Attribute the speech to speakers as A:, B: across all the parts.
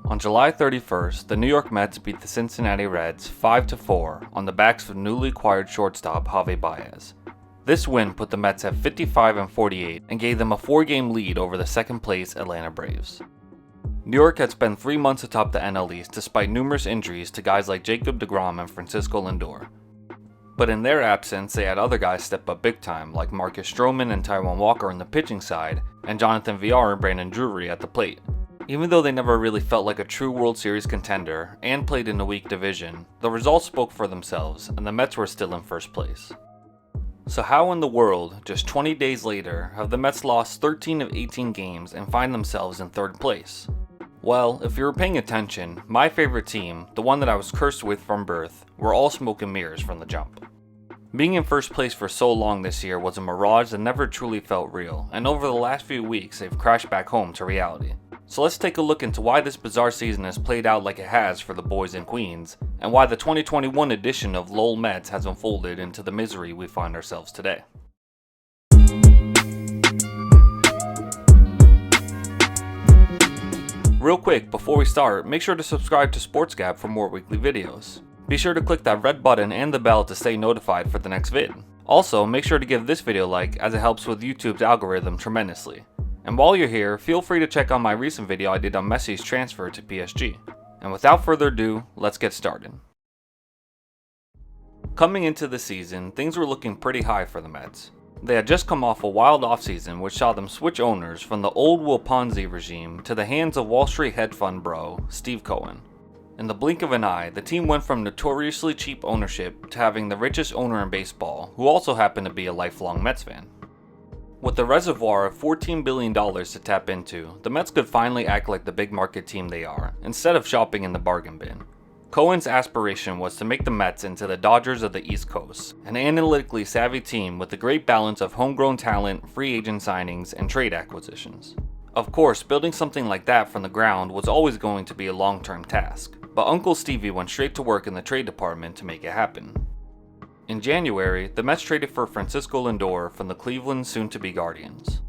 A: On July 31st, the New York Mets beat the Cincinnati Reds 5-4 on the backs of newly acquired shortstop Javi Baez. This win put the Mets at 55-48 and gave them a 4-game lead over the second-place Atlanta Braves. New York had spent 3 months atop the NL East despite numerous injuries to guys like Jacob deGrom and Francisco Lindor. But in their absence, they had other guys step up big time, like Marcus Stroman and Taijuan Walker on the pitching side, and Jonathan Villar and Brandon Drury at the plate. Even though they never really felt like a true World Series contender and played in a weak division, the results spoke for themselves, and the Mets were still in first place. So how in the world, just 20 days later, have the Mets lost 13 of 18 games and find themselves in third place? Well, if you were paying attention, my favorite team, the one that I was cursed with from birth, were all smoke and mirrors from the jump. Being in first place for so long this year was a mirage that never truly felt real, and over the last few weeks they've crashed back home to reality. So let's take a look into why this bizarre season has played out like it has for the boys and queens, and why the 2021 edition of lolMets has unfolded into the misery we find ourselves today. Real quick, before we start, make sure to subscribe to SportsGap for more weekly videos. Be sure to click that red button and the bell to stay notified for the next vid. Also, make sure to give this video a like as it helps with YouTube's algorithm tremendously. And while you're here, feel free to check out my recent video I did on Messi's transfer to PSG. And without further ado, let's get started. Coming into the season, things were looking pretty high for the Mets. They had just come off a wild offseason which saw them switch owners from the old Will Ponzi regime to the hands of Wall Street hedge fund bro, Steve Cohen. In the blink of an eye, the team went from notoriously cheap ownership to having the richest owner in baseball, who also happened to be a lifelong Mets fan. With a reservoir of $14 billion to tap into, the Mets could finally act like the big market team they are, instead of shopping in the bargain bin. Cohen's aspiration was to make the Mets into the Dodgers of the East Coast, an analytically savvy team with a great balance of homegrown talent, free agent signings, and trade acquisitions. Of course, building something like that from the ground was always going to be a long-term task, but Uncle Stevie went straight to work in the trade department to make it happen. In January, the Mets traded for Francisco Lindor from the Cleveland soon-to-be Guardians.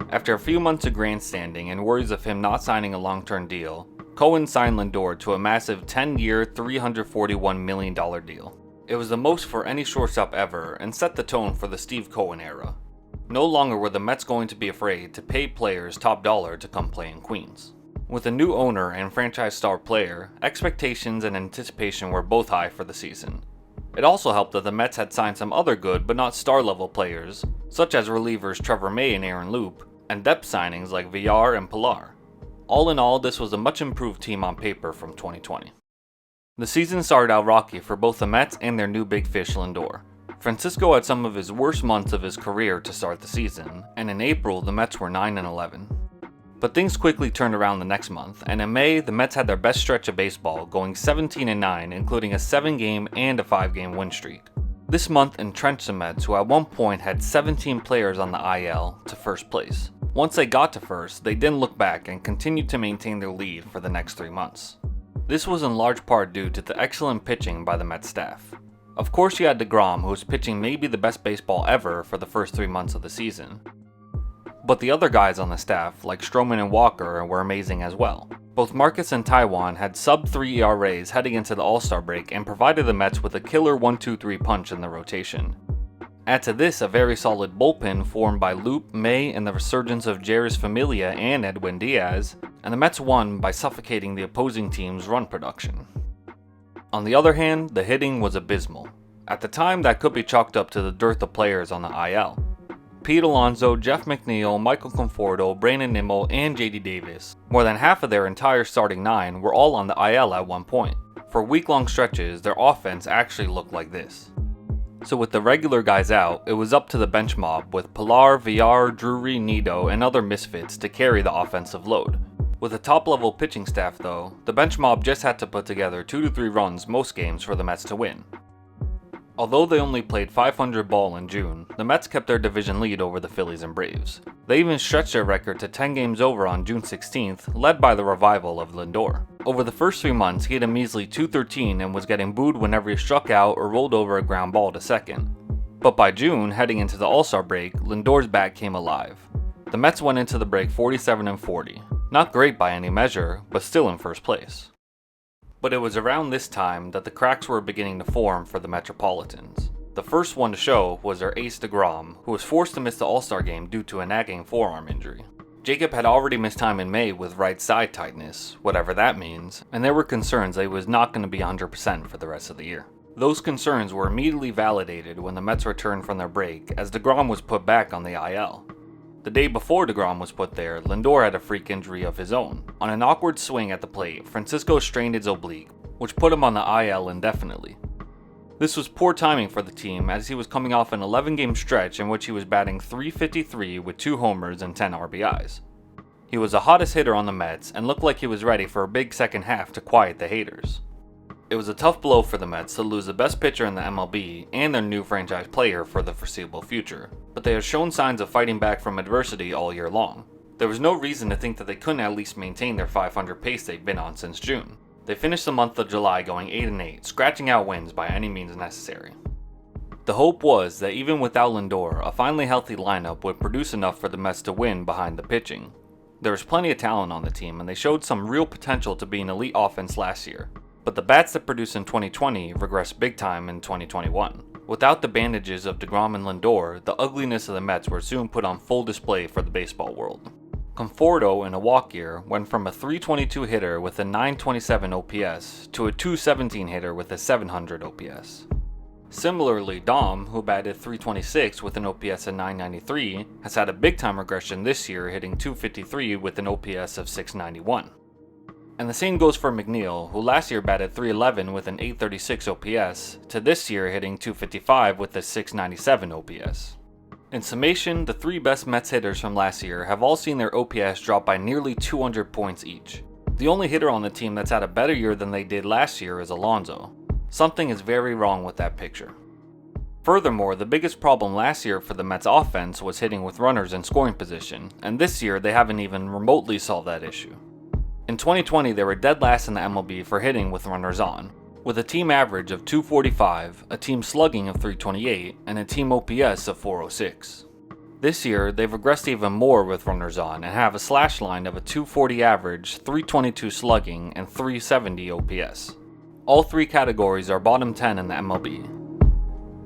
A: After a few months of grandstanding and worries of him not signing a long-term deal, Cohen signed Lindor to a massive 10-year, $341 million deal. It was the most for any shortstop ever and set the tone for the Steve Cohen era. No longer were the Mets going to be afraid to pay players top dollar to come play in Queens. With a new owner and franchise star player, expectations and anticipation were both high for the season. It also helped that the Mets had signed some other good but not star-level players, such as relievers Trevor May and Aaron Loup, and depth signings like Villar and Pilar. All in all, this was a much improved team on paper from 2020. The season started out rocky for both the Mets and their new big fish Lindor. Francisco had some of his worst months of his career to start the season, and in April the Mets were 9-11. But things quickly turned around the next month, and in May, the Mets had their best stretch of baseball, going 17-9, including a 7-game and a 5-game win streak. This month entrenched the Mets, who at one point had 17 players on the IL, to first place. Once they got to first, they didn't look back and continued to maintain their lead for the next 3 months. This was in large part due to the excellent pitching by the Mets staff. Of course you had deGrom, who was pitching maybe the best baseball ever for the first 3 months of the season. But the other guys on the staff, like Stroman and Walker, were amazing as well. Both Marcus and Taijuan had sub-3 ERAs heading into the All-Star break and provided the Mets with a killer 1-2-3 punch in the rotation. Add to this a very solid bullpen formed by Loup, May, and the resurgence of Jeurys Familia and Edwin Diaz, and the Mets won by suffocating the opposing team's run production. On the other hand, the hitting was abysmal. At the time, that could be chalked up to the dearth of players on the IL. Pete Alonso, Jeff McNeil, Michael Conforto, Brandon Nimmo, and JD Davis, more than half of their entire starting 9, were all on the IL at one point. For week-long stretches, their offense actually looked like this. So with the regular guys out, it was up to the bench mob with Pilar, Villar, Drury, Nido, and other misfits to carry the offensive load. With a top-level pitching staff though, the bench mob just had to put together 2 to 3 runs most games for the Mets to win. Although they only played .500 ball in June, the Mets kept their division lead over the Phillies and Braves. They even stretched their record to 10 games over on June 16th, led by the revival of Lindor. Over the first 3 months, he had a measly .213 and was getting booed whenever he struck out or rolled over a ground ball to second. But by June, heading into the All-Star break, Lindor's bat came alive. The Mets went into the break 47-40. Not great by any measure, but still in first place. But it was around this time that the cracks were beginning to form for the Metropolitans. The first one to show was their ace deGrom, who was forced to miss the All-Star game due to a nagging forearm injury. Jacob had already missed time in May with right side tightness, whatever that means, and there were concerns that he was not going to be 100% for the rest of the year. Those concerns were immediately validated when the Mets returned from their break, as deGrom was put back on the IL. The day before deGrom was put there, Lindor had a freak injury of his own. On an awkward swing at the plate, Francisco strained his oblique, which put him on the IL indefinitely. This was poor timing for the team, as he was coming off an 11-game stretch in which he was batting .353 with 2 homers and 10 RBIs. He was the hottest hitter on the Mets and looked like he was ready for a big second half to quiet the haters. It was a tough blow for the Mets to lose the best pitcher in the MLB and their new franchise player for the foreseeable future, but they have shown signs of fighting back from adversity all year long. There was no reason to think that they couldn't at least maintain their .500 pace they've been on since June. They finished the month of July going 8-8, scratching out wins by any means necessary. The hope was that even without Lindor, a finally healthy lineup would produce enough for the Mets to win behind the pitching. There was plenty of talent on the team, and they showed some real potential to be an elite offense last year. But the bats that produced in 2020 regressed big time in 2021. Without the bandages of deGrom and Lindor, the ugliness of the Mets were soon put on full display for the baseball world. Conforto, in a walk year, went from a .322 hitter with a .927 OPS to a .217 hitter with a .700 OPS. Similarly, Dom, who batted .326 with an OPS of .993, has had a big-time regression this year, hitting .253 with an OPS of .691. And the same goes for McNeil, who last year batted .311 with an .836 OPS, to this year hitting .255 with a .697 OPS. In summation, the 3 best Mets hitters from last year have all seen their OPS drop by nearly 200 points each. The only hitter on the team that's had a better year than they did last year is Alonso. Something is very wrong with that picture. Furthermore, the biggest problem last year for the Mets offense was hitting with runners in scoring position, and this year they haven't even remotely solved that issue. In 2020, they were dead last in the MLB for hitting with runners on, with a team average of .245, a team slugging of .328, and a team OPS of .406. This year, they've regressed even more with runners on and have a slash line of a .240 average, .322 slugging, and .370 OPS. All 3 categories are bottom 10 in the MLB.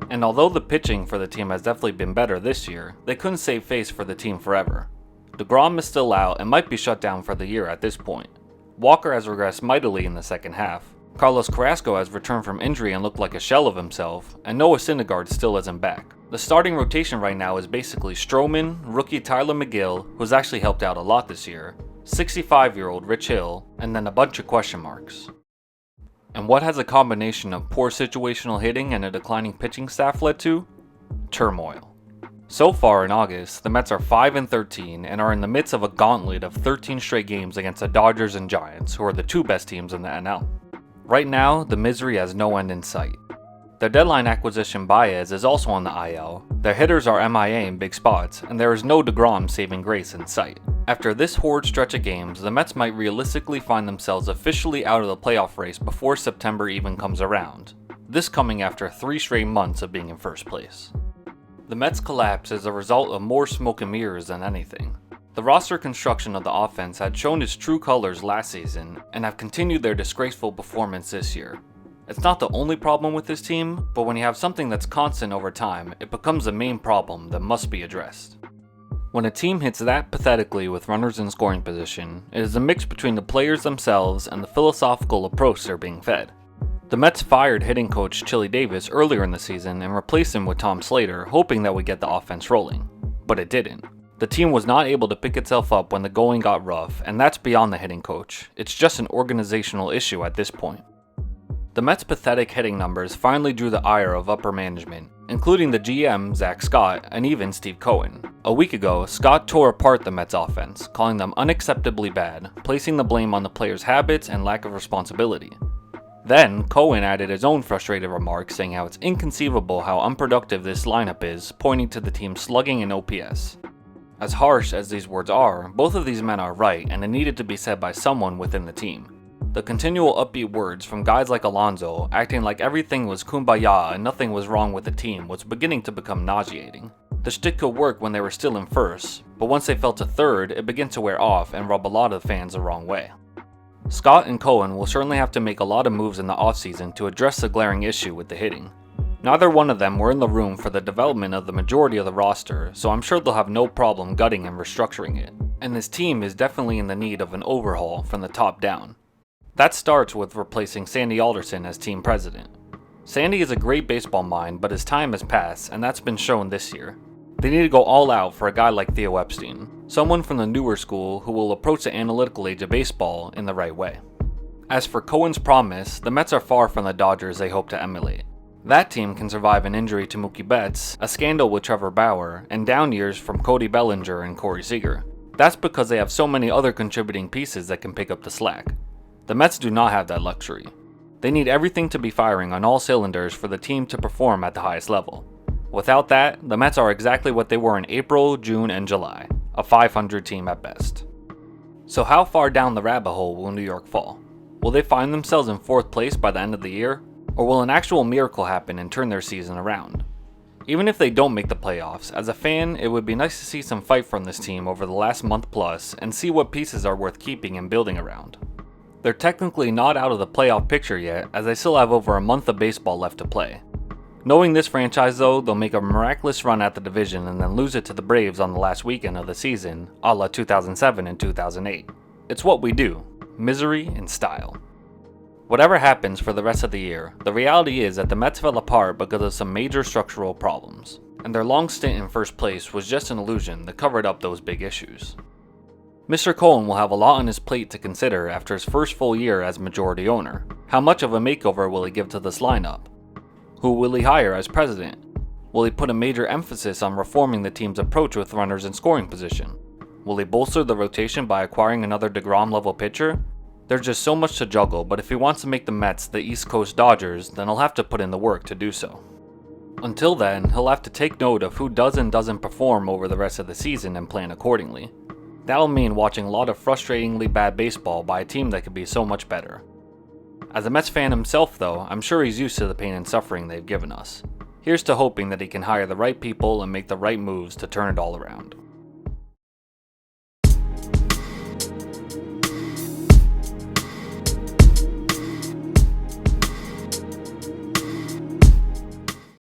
A: And although the pitching for the team has definitely been better this year, they couldn't save face for the team forever. deGrom is still out and might be shut down for the year at this point. Walker has regressed mightily in the second half. Carlos Carrasco has returned from injury and looked like a shell of himself, and Noah Syndergaard still isn't back. The starting rotation right now is basically Stroman, rookie Tyler McGill, who's actually helped out a lot this year, 65-year-old Rich Hill, and then a bunch of question marks. And what has a combination of poor situational hitting and a declining pitching staff led to? Turmoil. So far in August, the Mets are 5-13 and are in the midst of a gauntlet of 13 straight games against the Dodgers and Giants, who are the 2 best teams in the NL. Right now, the misery has no end in sight. Their deadline acquisition Baez is also on the IL, their hitters are MIA in big spots, and there is no deGrom saving grace in sight. After this horrid stretch of games, the Mets might realistically find themselves officially out of the playoff race before September even comes around, this coming after 3 straight months of being in first place. The Mets' collapse is a result of more smoke and mirrors than anything. The roster construction of the offense had shown its true colors last season and have continued their disgraceful performance this year. It's not the only problem with this team, but when you have something that's constant over time, it becomes the main problem that must be addressed. When a team hits that pathetically with runners in scoring position, it is a mix between the players themselves and the philosophical approach they're being fed. The Mets fired hitting coach Chili Davis earlier in the season and replaced him with Tom Slater, hoping that would get the offense rolling. But it didn't. The team was not able to pick itself up when the going got rough, and that's beyond the hitting coach. It's just an organizational issue at this point. The Mets' pathetic hitting numbers finally drew the ire of upper management, including the GM, Zach Scott, and even Steve Cohen. A week ago, Scott tore apart the Mets' offense, calling them unacceptably bad, placing the blame on the players' habits and lack of responsibility. Then, Cohen added his own frustrated remarks saying how it's inconceivable how unproductive this lineup is, pointing to the team's slugging and OPS. As harsh as these words are, both of these men are right and it needed to be said by someone within the team. The continual upbeat words from guys like Alonso, acting like everything was kumbaya and nothing was wrong with the team, was beginning to become nauseating. The shtick could work when they were still in first, but but once they fell to third, it began to wear off and rub a lot of fans the wrong way. Scott and Cohen will certainly have to make a lot of moves in the offseason to address the glaring issue with the hitting. Neither one of them were in the room for the development of the majority of the roster, so I'm sure they'll have no problem gutting and restructuring it. And this team is definitely in the need of an overhaul from the top down. That starts with replacing Sandy Alderson as team president. Sandy is a great baseball mind, but his time has passed, and that's been shown this year. They need to go all out for a guy like Theo Epstein, someone from the newer school who will approach the analytical age of baseball in the right way. As for Cohen's promise, the Mets are far from the Dodgers they hope to emulate. That team can survive an injury to Mookie Betts, a scandal with Trevor Bauer, and down years from Cody Bellinger and Corey Seager. That's because they have so many other contributing pieces that can pick up the slack. The Mets do not have that luxury. They need everything to be firing on all cylinders for the team to perform at the highest level. Without that, the Mets are exactly what they were in April, June, and July, a 500 team at best. So how far down the rabbit hole will New York fall? Will they find themselves in 4th place by the end of the year? Or will an actual miracle happen and turn their season around? Even if they don't make the playoffs, as a fan, it would be nice to see some fight from this team over the last month plus and see what pieces are worth keeping and building around. They're technically not out of the playoff picture yet, as they still have over a month of baseball left to play. Knowing this franchise though, they'll make a miraculous run at the division and then lose it to the Braves on the last weekend of the season, a la 2007 and 2008. It's what we do. Misery in style. Whatever happens for the rest of the year, the reality is that the Mets fell apart because of some major structural problems, and their long stint in first place was just an illusion that covered up those big issues. Mr. Cohen will have a lot on his plate to consider after his first full year as majority owner. How much of a makeover will he give to this lineup? Who will he hire as president? Will he put a major emphasis on reforming the team's approach with runners in scoring position? Will he bolster the rotation by acquiring another deGrom level pitcher? There's just so much to juggle, but if he wants to make the Mets the East Coast Dodgers, then he'll have to put in the work to do so. Until then, he'll have to take note of who does and doesn't perform over the rest of the season and plan accordingly. That'll mean watching a lot of frustratingly bad baseball by a team that could be so much better. As a Mets fan himself though, I'm sure he's used to the pain and suffering they've given us. Here's to hoping that he can hire the right people and make the right moves to turn it all around.